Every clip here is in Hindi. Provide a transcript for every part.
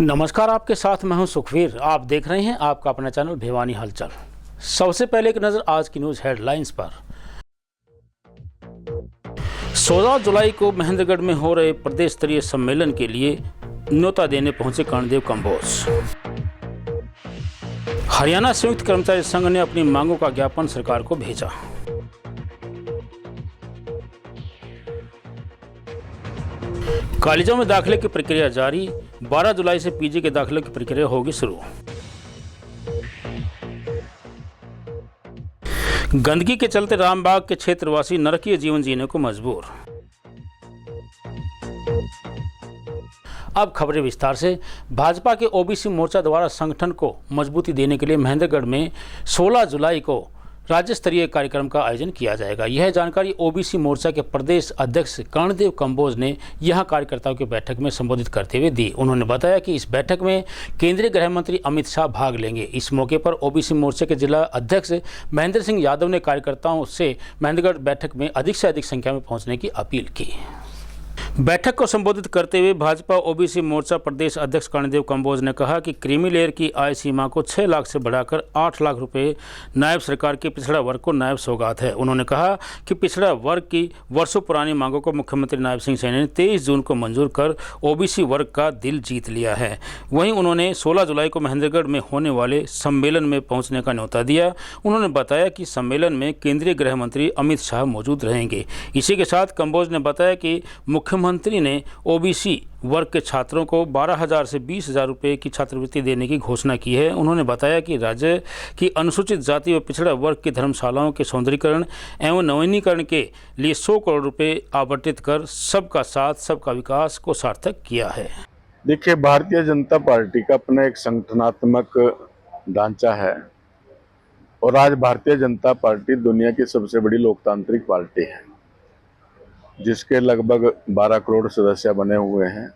नमस्कार, आपके साथ मैं हूं सुखवीर। आप देख रहे हैं आपका अपना चैनल भिवानी हलचल। सबसे पहले एक नज़र आज की न्यूज़ हेडलाइंस पर। 16 जुलाई को महेंद्रगढ़ में हो रहे प्रदेश स्तरीय सम्मेलन के लिए न्योता देने पहुंचे कर्णदेव कंबोज। हरियाणा संयुक्त कर्मचारी संघ ने अपनी मांगों का ज्ञापन सरकार को भेजा। कॉलेजों में दाखिले की प्रक्रिया जारी। 12 जुलाई से पीजी के दाखिले की प्रक्रिया होगी शुरू। गंदगी के चलते रामबाग के क्षेत्रवासी नरकीय जीवन जीने को मजबूर। अब खबरें विस्तार से। भाजपा के ओबीसी मोर्चा द्वारा संगठन को मजबूती देने के लिए महेंद्रगढ़ में 16 जुलाई को राज्य स्तरीय कार्यक्रम का आयोजन किया जाएगा। यह जानकारी ओबीसी मोर्चा के प्रदेश अध्यक्ष कर्णदेव कंबोज ने यहां कार्यकर्ताओं की बैठक में संबोधित करते हुए दी। उन्होंने बताया कि इस बैठक में केंद्रीय गृह मंत्री अमित शाह भाग लेंगे। इस मौके पर ओबीसी मोर्चे के जिला अध्यक्ष महेंद्र सिंह यादव ने कार्यकर्ताओं से महेंद्रगढ़ बैठक में अधिक से अधिक संख्या में पहुँचने की अपील की। बैठक को संबोधित करते हुए भाजपा ओबीसी मोर्चा प्रदेश अध्यक्ष कर्णदेव कंबोज ने कहा कि क्रीमी लेयर की आय सीमा को 6 लाख से बढ़ाकर 8 लाख रुपए नायब सरकार के पिछड़ा वर्ग को नायब सौगात है। उन्होंने कहा कि पिछड़ा वर्ग की वर्षों पुरानी मांगों को मुख्यमंत्री नायब सिंह सैनी ने 23 जून को मंजूर कर ओबीसी वर्ग का दिल जीत लिया है। वहीं उन्होंने 16 जुलाई को महेंद्रगढ़ में होने वाले सम्मेलन में पहुँचने का न्योता दिया। उन्होंने बताया कि सम्मेलन में केंद्रीय गृह मंत्री अमित शाह मौजूद रहेंगे। इसी के साथ कंबोज ने बताया कि मुख्यमंत्री ने ओबीसी वर्ग के छात्रों को 12,000 से 20,000 रुपये की छात्रवृत्ति देने की घोषणा की है। उन्होंने बताया कि राज्य की अनुसूचित जाति व पिछड़ा वर्ग की धर्मशालाओं के सौंदर्यीकरण एवं नवीनीकरण के लिए 100 करोड़ रुपये आवंटित कर सबका साथ सबका विकास को सार्थक किया है। देखिए, भारतीय जनता पार्टी का अपना एक संगठनात्मक ढांचा है और आज भारतीय जनता पार्टी दुनिया की सबसे बड़ी लोकतांत्रिक पार्टी है, जिसके लगभग 12 करोड़ सदस्य बने हुए हैं।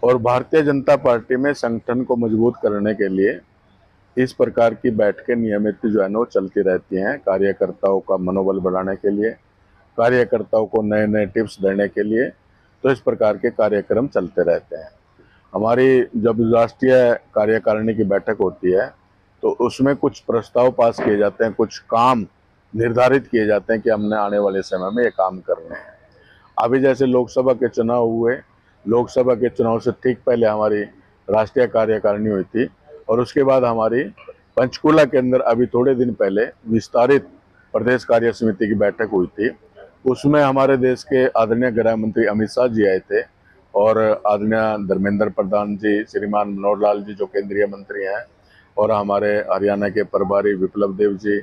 और भारतीय जनता पार्टी में संगठन को मजबूत करने के लिए इस प्रकार की बैठकें नियमित जो है ना वो चलती रहती हैं। कार्यकर्ताओं का मनोबल बढ़ाने के लिए, कार्यकर्ताओं को नए नए टिप्स देने के लिए तो इस प्रकार के कार्यक्रम चलते रहते हैं। हमारी जब राष्ट्रीय कार्यकारिणी की बैठक होती है तो उसमें कुछ प्रस्ताव पास किए जाते हैं, कुछ काम निर्धारित किए जाते हैं कि हमने आने वाले समय में ये काम करने हैं। अभी जैसे लोकसभा के चुनाव हुए, लोकसभा के चुनाव से ठीक पहले हमारी राष्ट्रीय कार्यकारिणी हुई थी और उसके बाद हमारी पंचकुला के अंदर अभी थोड़े दिन पहले विस्तारित प्रदेश कार्य समिति की बैठक हुई थी। उसमें हमारे देश के आदरणीय गृह मंत्री अमित शाह जी आए थे और आदरणीय धर्मेंद्र प्रधान जी, श्रीमान मनोहर लाल जी जो केंद्रीय मंत्री हैं, और हमारे हरियाणा के प्रभारी विप्लव देव जी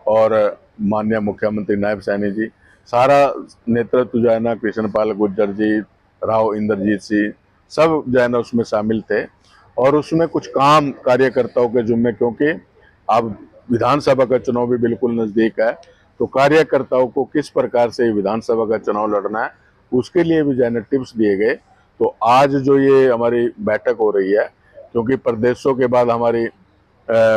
और माननीय मुख्यमंत्री नायब सैनी जी, सारा नेतृत्व जो है ना, कृष्णपाल गुर्जर जी, राव इंद्रजीत सिंह, सब जो है ना उसमें शामिल थे। और उसमें कुछ काम कार्यकर्ताओं के जिम्मे, क्योंकि अब विधानसभा का चुनाव भी बिल्कुल नज़दीक है, तो कार्यकर्ताओं को किस प्रकार से विधानसभा का चुनाव लड़ना है उसके लिए भी जो है ना टिप्स दिए गए। तो आज जो ये हमारी बैठक हो रही है, क्योंकि प्रदेशों के बाद हमारी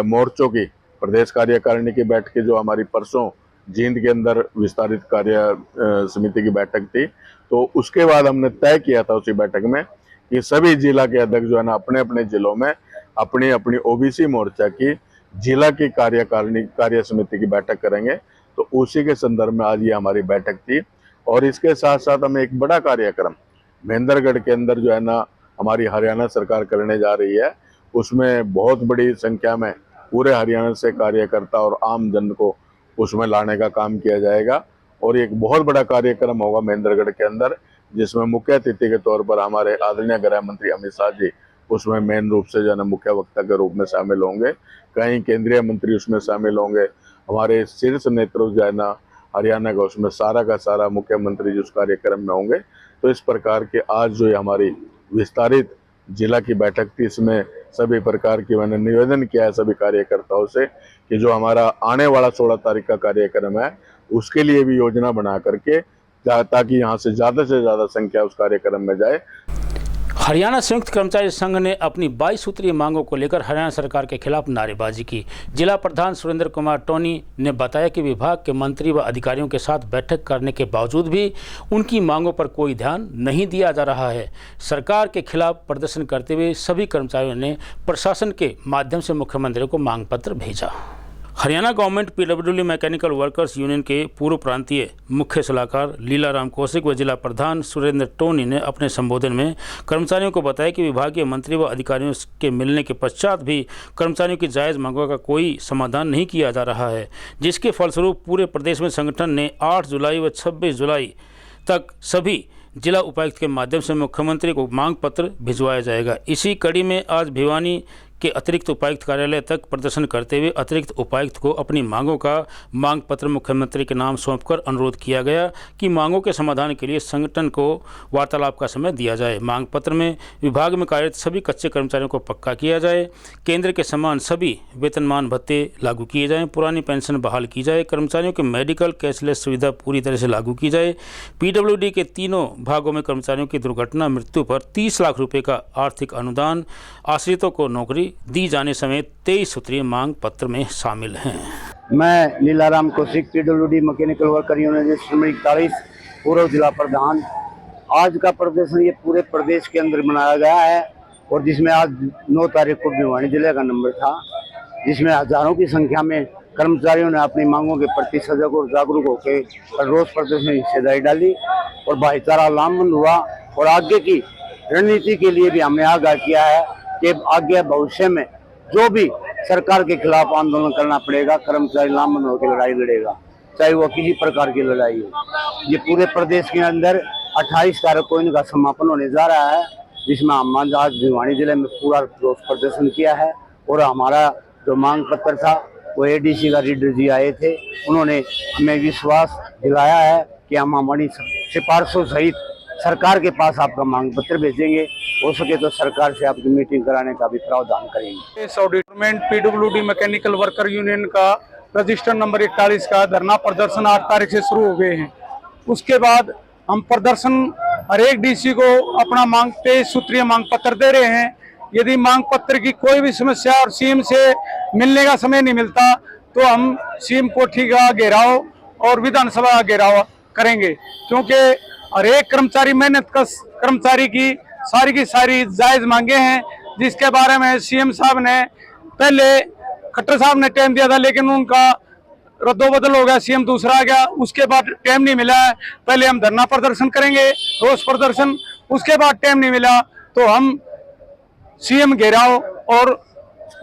मोर्चों की प्रदेश कार्यकारिणी की बैठक जो हमारी परसों जींद के अंदर विस्तारित कार्य समिति की बैठक थी, तो उसके बाद हमने तय किया था उसी बैठक में कि सभी जिला के अध्यक्ष जो है ना अपने अपने जिलों में अपनी अपनी ओबीसी मोर्चा की जिला की कार्यकारिणी कार्य समिति की बैठक करेंगे। तो उसी के संदर्भ में आज ये हमारी बैठक थी। और इसके साथ साथ हमें एक बड़ा कार्यक्रम महेंद्रगढ़ के अंदर जो है ना हमारी हरियाणा सरकार करने जा रही है। उसमें बहुत बड़ी संख्या में पूरे हरियाणा से कार्यकर्ता और आम जन को उसमें लाने का काम किया जाएगा। और एक बहुत बड़ा कार्यक्रम होगा महेंद्रगढ़ के अंदर, जिसमें मुख्य अतिथि के तौर पर हमारे आदरणीय गृह मंत्री अमित शाह जी उसमें मेन रूप से जो है ना मुख्य वक्ता के रूप में शामिल होंगे। कई केंद्रीय मंत्री उसमें शामिल होंगे। हमारे शीर्ष नेतृत्व जो है ना हरियाणा का, उसमें सारा का सारा मुख्यमंत्री जो उस कार्यक्रम में होंगे। तो इस प्रकार के आज जो हमारी विस्तारित जिला की बैठक थी, इसमें सभी प्रकार की मैंने निवेदन किया है सभी कार्यकर्ताओं से कि जो हमारा आने वाला 16 तारीख का कार्यक्रम है उसके लिए भी योजना बना करके, ताकि यहाँ से ज़्यादा संख्या उस कार्यक्रम में जाए। हरियाणा संयुक्त कर्मचारी संघ ने अपनी 22 सूत्रीय मांगों को लेकर हरियाणा सरकार के खिलाफ नारेबाजी की। जिला प्रधान सुरेंद्र कुमार टोनी ने बताया कि विभाग के मंत्री व अधिकारियों के साथ बैठक करने के बावजूद भी उनकी मांगों पर कोई ध्यान नहीं दिया जा रहा है। सरकार के खिलाफ प्रदर्शन करते हुए सभी कर्मचारियों ने प्रशासन के माध्यम से मुख्यमंत्री को मांग पत्र भेजा। Haryana government PWD mechanical workers union के पूर्व प्रांतीय मुख्य सलाहकार लीलाराम कौशिक व जिला प्रधान सुरेंद्र टोनी ने अपने संबोधन में कर्मचारियों को बताया कि विभागीय मंत्री व अधिकारियों के मिलने के पश्चात भी कर्मचारियों की जायज़ मांगों का कोई समाधान नहीं किया जा रहा है, जिसके फलस्वरूप पूरे प्रदेश में संगठन ने 8 जुलाई व 26 जुलाई तक सभी जिला उपायुक्त के माध्यम से मुख्यमंत्री को मांग पत्र भिजवाया जाएगा। इसी कड़ी में आज भिवानी के अतिरिक्त उपायुक्त कार्यालय तक प्रदर्शन करते हुए अतिरिक्त उपायुक्त को अपनी मांगों का मांग पत्र मुख्यमंत्री के नाम सौंपकर अनुरोध किया गया कि मांगों के समाधान के लिए संगठन को वार्तालाप का समय दिया जाए। मांग पत्र में विभाग में कार्यरत सभी कच्चे कर्मचारियों को पक्का किया जाए, केंद्र के समान सभी वेतनमान भत्ते लागू किए जाएँ, पुरानी पेंशन बहाल की जाए, कर्मचारियों के मेडिकल कैशलेस सुविधा पूरी तरह से लागू की जाए, पीडब्ल्यूडी के तीनों भागों में कर्मचारियों की दुर्घटना मृत्यु पर 30 लाख रुपये का आर्थिक अनुदान, आश्रितों को नौकरी दी जाने समेत 23 सूत्रीय मांग पत्र में शामिल हैं। मैं Leelaram Kaushik PWD mechanical worker union register number 41 पूर्व जिला प्रधान। आज का प्रदर्शन ये पूरे प्रदेश के अंदर मनाया गया है और जिसमें आज 9 तारीख को भिवानी जिले का नंबर था, जिसमें हजारों की संख्या में कर्मचारियों ने अपनी मांगों के प्रति सजग और जागरूक होकर रोज प्रदर्शन में हिस्सेदारी डाली और भाईचारा लामबंद हुआ। और आगे की रणनीति के लिए भी हमने आगाह किया है कि आगे भविष्य में जो भी सरकार के खिलाफ आंदोलन करना पड़ेगा, कर्मचारी लामबंद होकर लड़ाई लड़ेगा, चाहे वो किसी प्रकार की लड़ाई हो। ये पूरे प्रदेश के अंदर 28 तारीख को इनका समापन होने जा रहा है, जिसमें हम आज भिवानी जिले में पूरा रोष प्रदर्शन किया है। और हमारा जो मांग पत्र था वो एडीसी का रीडर जी आए थे, उन्होंने हमें विश्वास दिलाया है कि हम हमारी सिफारिशों सहित सरकार के पास आपका मांग पत्र भेजेंगे, हो सके तो सरकार से आपकी मीटिंग कराने का भी प्रावधान करेंगे। Government PWD mechanical worker union का रजिस्टर नंबर 41 का धरना प्रदर्शन 8 तारीख से शुरू हो गए हैं। उसके बाद हम प्रदर्शन हर एक डीसी को अपना 23 सूत्रीय मांग पत्र दे रहे हैं। यदि मांग पत्र की कोई भी समस्या और सीएम से मिलने का समय नहीं मिलता तो हम सीएम कोठी का घेराव और विधानसभा का घेराव करेंगे, क्योंकि हर एक कर्मचारी मेहनत कश कर्मचारी की सारी जायज मांगे हैं, जिसके बारे में सीएम साहब ने पहले खट्टर साहब ने टाइम दिया था, लेकिन उनका रद्दोबदल हो गया, सीएम दूसरा आ गया, उसके बाद टाइम नहीं मिला है। पहले हम धरना प्रदर्शन करेंगे, रोष प्रदर्शन, उसके बाद टाइम नहीं मिला तो हम सीएम घेराव और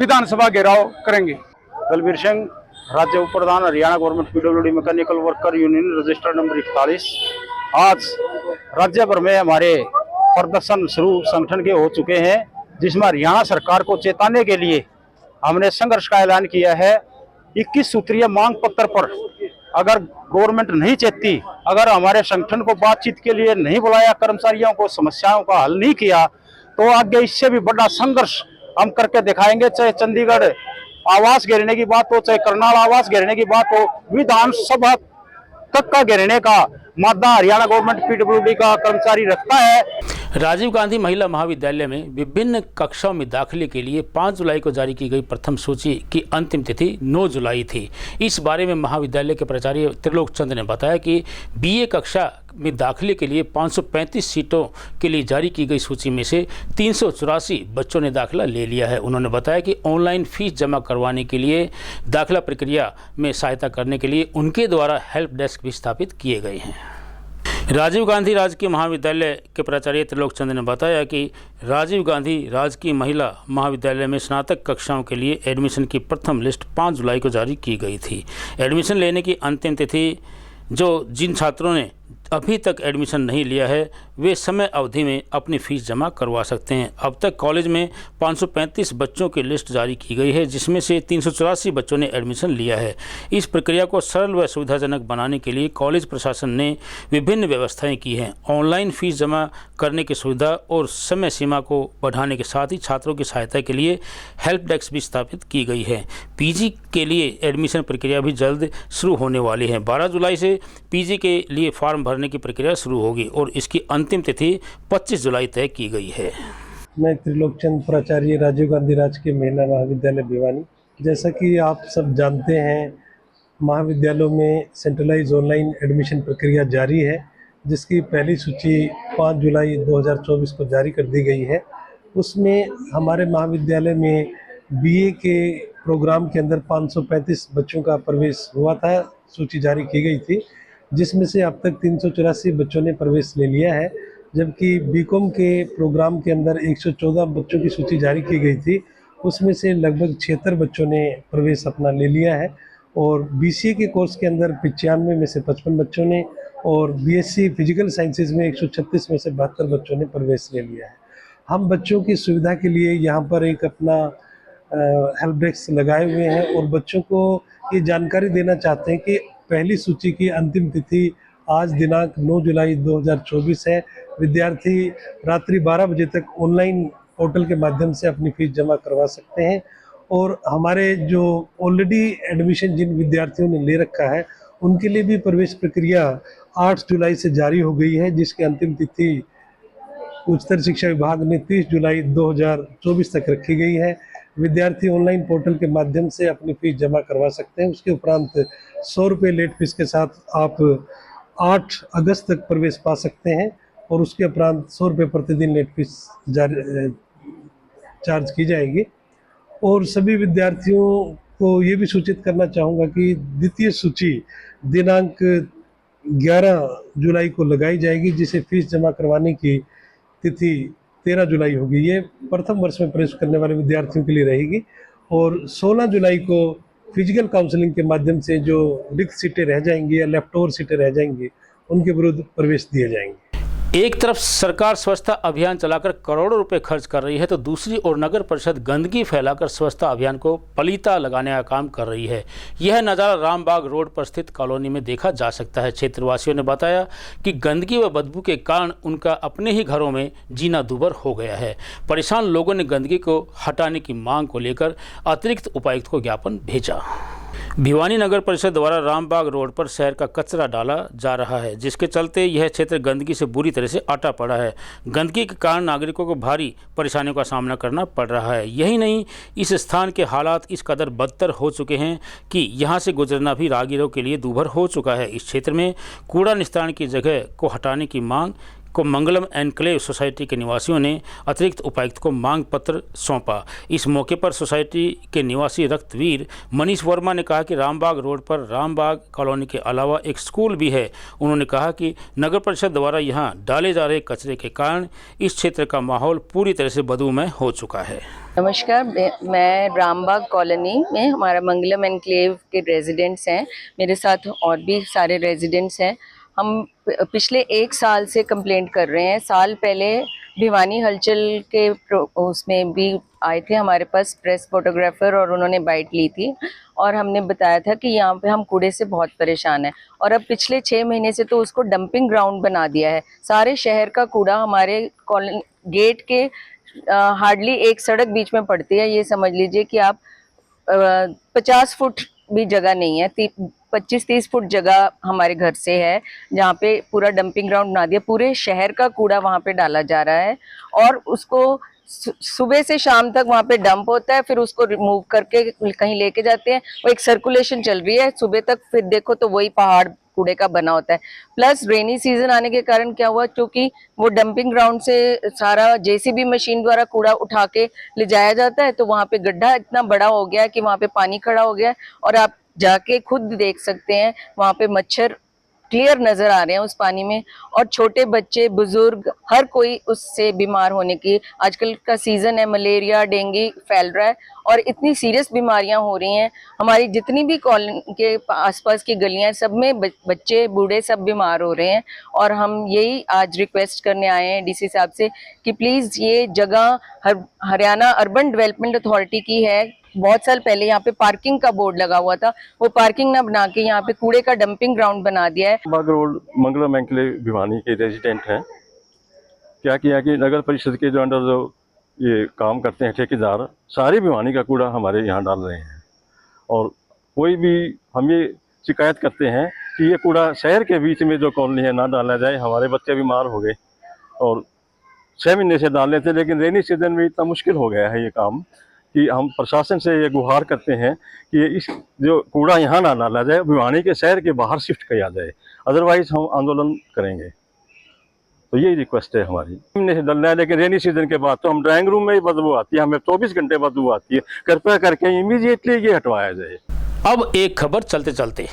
विधानसभा घेराव करेंगे। बलबीर सिंह, राज्य उप प्रधान, Haryana government PWD mechanical worker union register number 41। आज राज्य भर में हमारे प्रदर्शन शुरू संगठन के हो चुके हैं, जिसमें हरियाणा सरकार को चेताने के लिए हमने संघर्ष का ऐलान किया है। 21 सूत्रीय मांग पत्र पर अगर गवर्नमेंट नहीं चेतती, अगर हमारे संगठन को बातचीत के लिए नहीं बुलाया, कर्मचारियों को समस्याओं का हल नहीं किया, तो आगे इससे भी बड़ा संघर्ष हम करके दिखाएंगे। चाहे चंडीगढ़ आवास घेरने की बात हो, चाहे करनाल आवास घेरने की बात हो, विधानसभा तक का घेरने का मादा हरियाणा गवर्नमेंट पीडब्ल्यूडी का कर्मचारी रखता है। राजीव गांधी महिला महाविद्यालय में विभिन्न कक्षाओं में दाखिले के लिए 5 जुलाई को जारी की गई प्रथम सूची की अंतिम तिथि 9 जुलाई थी। इस बारे में महाविद्यालय के प्राचार्य त्रिलोक चंद ने बताया कि बीए कक्षा में दाखिले के लिए 535 सीटों के लिए जारी की गई सूची में से 384 बच्चों ने दाखिला ले लिया है। उन्होंने बताया कि ऑनलाइन फीस जमा करवाने के लिए दाखिला प्रक्रिया में सहायता करने के लिए उनके द्वारा हेल्प डेस्क भी स्थापित किए गए हैं। राजीव गांधी राजकीय महाविद्यालय के प्राचार्य त्रिलोक चंद ने बताया कि राजीव गांधी राजकीय महिला महाविद्यालय में स्नातक कक्षाओं के लिए एडमिशन की प्रथम लिस्ट 5 जुलाई को जारी की गई थी। एडमिशन लेने की अंतिम तिथि जिन छात्रों ने अभी तक एडमिशन नहीं लिया है वे समय अवधि में अपनी फ़ीस जमा करवा सकते हैं। अब तक कॉलेज में 535 बच्चों की लिस्ट जारी की गई है, जिसमें से 384 बच्चों ने एडमिशन लिया है। इस प्रक्रिया को सरल व सुविधाजनक बनाने के लिए कॉलेज प्रशासन ने विभिन्न व्यवस्थाएं की हैं। ऑनलाइन फ़ीस जमा करने की सुविधा और समय सीमा को बढ़ाने के साथ ही छात्रों की सहायता के लिए हेल्प डेस्क भी स्थापित की गई है। पीजी के लिए एडमिशन प्रक्रिया भी जल्द शुरू होने वाली है। 12 जुलाई से पीजी के लिए फॉर्म भरने करने की प्रक्रिया शुरू होगी और इसकी अंतिम तिथि 25 जुलाई तय की गई है। मैं त्रिलोकचंद प्राचार्य राजीव गांधी राजकीय महिला महाविद्यालय भिवानी। जैसा कि आप सब जानते हैं, महाविद्यालयों में सेंट्रलाइज ऑनलाइन एडमिशन प्रक्रिया जारी है, जिसकी पहली सूची 5 जुलाई 2024 को जारी कर दी गई है। उसमें हमारे महाविद्यालय में बीए के प्रोग्राम के अंदर 535 बच्चों का प्रवेश हुआ था, सूची जारी की गई थी, जिसमें से अब तक 384 बच्चों ने प्रवेश ले लिया है। जबकि बीकॉम के प्रोग्राम के अंदर 114 बच्चों की सूची जारी की गई थी, उसमें से लगभग 76 बच्चों ने प्रवेश अपना ले लिया है। और बीसीए के कोर्स के अंदर 95 में से 55 बच्चों ने और बीएससी फिजिकल साइंसेज में 136 में से 72 बच्चों ने प्रवेश ले लिया है। हम बच्चों की सुविधा के लिए यहाँ पर एक अपना हेल्प डेस्क लगाए हुए हैं और बच्चों को ये जानकारी देना चाहते हैं कि पहली सूची की अंतिम तिथि आज दिनांक 9 जुलाई 2024 है। विद्यार्थी रात्रि 12 बजे तक ऑनलाइन पोर्टल के माध्यम से अपनी फीस जमा करवा सकते हैं। और हमारे जो ऑलरेडी एडमिशन जिन विद्यार्थियों ने ले रखा है, उनके लिए भी प्रवेश प्रक्रिया 8 जुलाई से जारी हो गई है, जिसकी अंतिम तिथि उच्चतर शिक्षा विभाग ने 30 जुलाई 2024 तक रखी गई है। विद्यार्थी ऑनलाइन पोर्टल के माध्यम से अपनी फीस जमा करवा सकते हैं। उसके उपरांत 100 रुपये लेट फीस के साथ आप 8 अगस्त तक प्रवेश पा सकते हैं और उसके उपरांत 100 रुपये प्रतिदिन लेट फीस चार्ज की जाएगी। और सभी विद्यार्थियों को ये भी सूचित करना चाहूँगा कि द्वितीय सूची दिनांक 11 जुलाई को लगाई जाएगी, जिसे फीस जमा करवाने की तिथि 13 जुलाई होगी। ये प्रथम वर्ष में प्रवेश करने वाले विद्यार्थियों के लिए रहेगी। और 16 जुलाई को फिजिकल काउंसलिंग के माध्यम से जो रिक्त सीटें रह जाएंगी या लेफ्ट ओवर सीटें रह जाएंगी, उनके विरुद्ध प्रवेश दिए जाएंगे। एक तरफ सरकार स्वच्छता अभियान चलाकर करोड़ों रुपए खर्च कर रही है, तो दूसरी ओर नगर परिषद गंदगी फैलाकर स्वच्छता अभियान को पलीता लगाने का काम कर रही है। यह नज़ारा रामबाग रोड पर स्थित कॉलोनी में देखा जा सकता है। क्षेत्रवासियों ने बताया कि गंदगी व बदबू के कारण उनका अपने ही घरों में जीना दूभर हो गया है। परेशान लोगों ने गंदगी को हटाने की मांग को लेकर अतिरिक्त उपायुक्त को ज्ञापन भेजा। भिवानी नगर परिषद द्वारा रामबाग रोड पर शहर का कचरा डाला जा रहा है, जिसके चलते यह क्षेत्र गंदगी से बुरी तरह से आटा पड़ा है। गंदगी के कारण नागरिकों को भारी परेशानियों का सामना करना पड़ रहा है। यही नहीं, इस स्थान के हालात इस कदर बदतर हो चुके हैं कि यहां से गुजरना भी राहगीरों के लिए दूभर हो चुका है। इस क्षेत्र में कूड़ा निस्तारण की जगह को हटाने की मांग को मंगलम एनक्लेव सोसाइटी के निवासियों ने अतिरिक्त उपायुक्त को मांग पत्र सौंपा। इस मौके पर सोसाइटी के निवासी रक्तवीर मनीष वर्मा ने कहा कि रामबाग रोड पर रामबाग कॉलोनी के अलावा एक स्कूल भी है। उन्होंने कहा कि नगर परिषद द्वारा यहां डाले जा रहे कचरे के कारण इस क्षेत्र का माहौल पूरी तरह से बदबूमय हो चुका है। नमस्कार, मैं रामबाग कॉलोनी में हमारा मंगलम एनक्लेव के रेजिडेंट्स हैं। मेरे साथ और भी सारे रेजिडेंट्स हैं। हम पिछले 1 साल से कंप्लेंट कर रहे हैं। साल पहले भिवानी हलचल के उसमें भी आए थे हमारे पास प्रेस फोटोग्राफर और उन्होंने बाइट ली थी और हमने बताया था कि यहाँ पे हम कूड़े से बहुत परेशान हैं। और अब पिछले 6 महीने से तो उसको डंपिंग ग्राउंड बना दिया है। सारे शहर का कूड़ा हमारे गेट के हार्डली एक सड़क बीच में पड़ती है। ये समझ लीजिए कि आप 50 फुट भी जगह नहीं है, 25-30 फुट जगह हमारे घर से है जहाँ पे पूरा डंपिंग ग्राउंड बना दिया। पूरे शहर का कूड़ा वहाँ पे डाला जा रहा है और उसको सुबह से शाम तक वहाँ पे डंप होता है, फिर उसको रिमूव करके कहीं लेके जाते हैं। वो एक सर्कुलेशन चल रही है सुबह तक, फिर देखो तो वही पहाड़ कूड़े का बना होता है। प्लस रेनी सीजन आने के कारण क्या हुआ, क्योंकि वो डंपिंग ग्राउंड से सारा जेसीबी मशीन द्वारा कूड़ा उठा के ले जाया जाता है, तो वहाँ पे गड्ढा इतना बड़ा हो गया है कि वहाँ पे पानी खड़ा हो गया है और आप जाके खुद देख सकते हैं वहाँ पे मच्छर क्लियर नजर आ रहे हैं उस पानी में। और छोटे बच्चे, बुजुर्ग, हर कोई उससे बीमार होने की, आजकल का सीजन है, मलेरिया, डेंगू फैल रहा है और इतनी सीरियस बीमारियां हो रही हैं। हमारी जितनी भी कॉलोनी के आसपास की गलियां, सब में बच्चे, बूढ़े सब बीमार हो रहे हैं। और हम यही आज रिक्वेस्ट करने आए हैं डीसी साहब से कि प्लीज ये जगह हरियाणा अर्बन डेवलपमेंट अथॉरिटी की है। बहुत साल पहले यहाँ पे पार्किंग का बोर्ड लगा हुआ था, वो पार्किंग ना बना के यहाँ पे कूड़े का डंपिंग ग्राउंड बना दिया है। बाग रोड मंगलम एनक्लेव भिवानी के रेजिडेंट हैं। क्या किया कि नगर परिषद के जो अंडर जो ये काम करते हैं ठेकेदार, सारे भिवानी का कूड़ा हमारे यहाँ डाल रहे हैं। और कोई भी हम ये शिकायत करते हैं कि ये कूड़ा शहर के बीच में जो कॉलोनी है ना डाला जाए। हमारे बच्चे बीमार हो गए और 6 महीने से डाल रहे थे, लेकिन रेनी सीजन में इतना मुश्किल हो गया है ये काम कि हम प्रशासन से ये गुहार करते हैं कि इस जो कूड़ा यहाँ ना डाला जाए, भिवानी के शहर के बाहर शिफ्ट किया जाए, अदरवाइज हम आंदोलन करेंगे। तो यही रिक्वेस्ट है हमारी। हमने से डल रहा है, लेकिन रेनी सीजन के बाद तो हम ड्राइंग रूम में ही बदबू आती है, हमें 24 घंटे बदबू आती है। कृपया करके इमीडिएटली ये हटवाया जाए। अब एक खबर चलते चलते,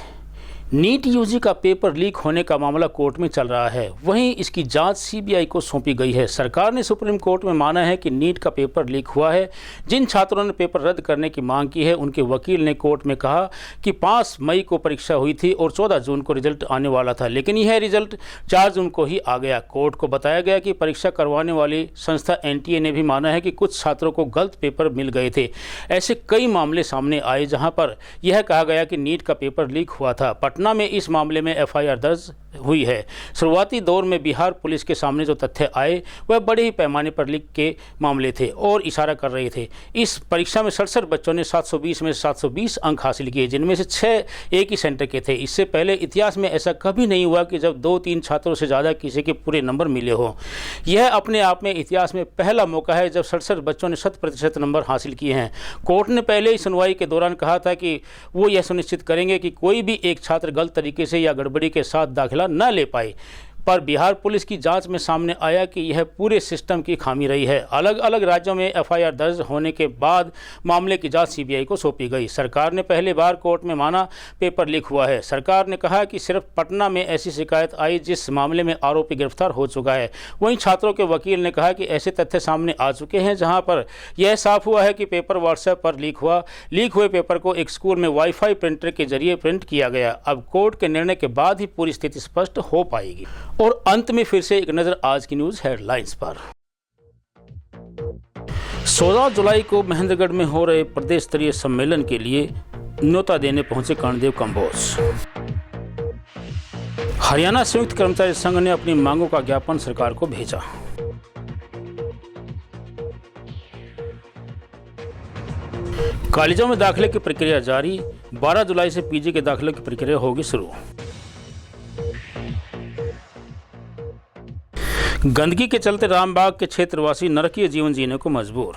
नीट यूजी का पेपर लीक होने का मामला कोर्ट में चल रहा है। वहीं इसकी जांच सीबीआई को सौंपी गई है। सरकार ने सुप्रीम कोर्ट में माना है कि नीट का पेपर लीक हुआ है। जिन छात्रों ने पेपर रद्द करने की मांग की है, उनके वकील ने कोर्ट में कहा कि 5 मई को परीक्षा हुई थी और 14 जून को रिजल्ट आने वाला था, लेकिन यह रिजल्ट 4 जून को ही आ गया। कोर्ट को बताया गया कि परीक्षा करवाने वाली संस्था एनटीए ने भी माना है कि कुछ छात्रों को गलत पेपर मिल गए थे। ऐसे कई मामले सामने आए जहां पर यह कहा गया कि नीट का पेपर लीक हुआ था। पटना में इस मामले में एफआईआर दर्ज हुई है। शुरुआती दौर में बिहार पुलिस के सामने जो तथ्य आए वह बड़े ही पैमाने पर लीक के मामले थे और इशारा कर रहे थे। इस परीक्षा में 67 बच्चों ने 720 में 720 अंक हासिल किए, जिनमें से 6 एक ही सेंटर के थे। इससे पहले इतिहास में ऐसा कभी नहीं हुआ कि जब 2-3 छात्रों से ज़्यादा किसी के पूरे नंबर मिले हों। यह अपने आप में इतिहास में पहला मौका है जब 67 बच्चों ने 100% नंबर हासिल किए हैं। कोर्ट ने पहले ही सुनवाई के दौरान कहा था कि वो यह सुनिश्चित करेंगे कि कोई भी एक छात्र गलत तरीके से या गड़बड़ी के साथ दाखिला न ले पाए, पर बिहार पुलिस की जांच में सामने आया कि यह पूरे सिस्टम की खामी रही है। अलग अलग राज्यों में एफआईआर दर्ज होने के बाद मामले की जांच सीबीआई को सौंपी गई। सरकार ने पहली बार कोर्ट में माना पेपर लीक हुआ है। सरकार ने कहा कि सिर्फ पटना में ऐसी शिकायत आई जिस मामले में आरोपी गिरफ्तार हो चुका है। वहीं छात्रों के वकील ने कहा कि ऐसे तथ्य सामने आ चुके हैं जहां पर यह साफ हुआ है कि पेपर व्हाट्सएप पर लीक हुआ। लीक हुए पेपर को एक स्कूल में वाईफाई प्रिंटर के जरिए प्रिंट किया गया। अब कोर्ट के निर्णय के बाद ही पूरी स्थिति स्पष्ट हो पाएगी। और अंत में फिर से एक नजर आज की न्यूज हेडलाइंस पर। 16 जुलाई को महेंद्रगढ़ में हो रहे प्रदेश स्तरीय सम्मेलन के लिए न्योता देने पहुंचे कर्णदेव कंबोज। हरियाणा संयुक्त कर्मचारी संघ ने अपनी मांगों का ज्ञापन सरकार को भेजा। कॉलेजों में दाखिले की प्रक्रिया जारी। 12 जुलाई से पीजी के दाखिले की प्रक्रिया होगी शुरू। गंदगी के चलते रामबाग के क्षेत्रवासी नरकीय जीवन जीने को मजबूर।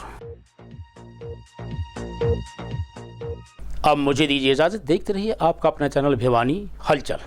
अब मुझे दीजिए इजाजत। देखते रहिए आपका अपना चैनल भिवानी हलचल।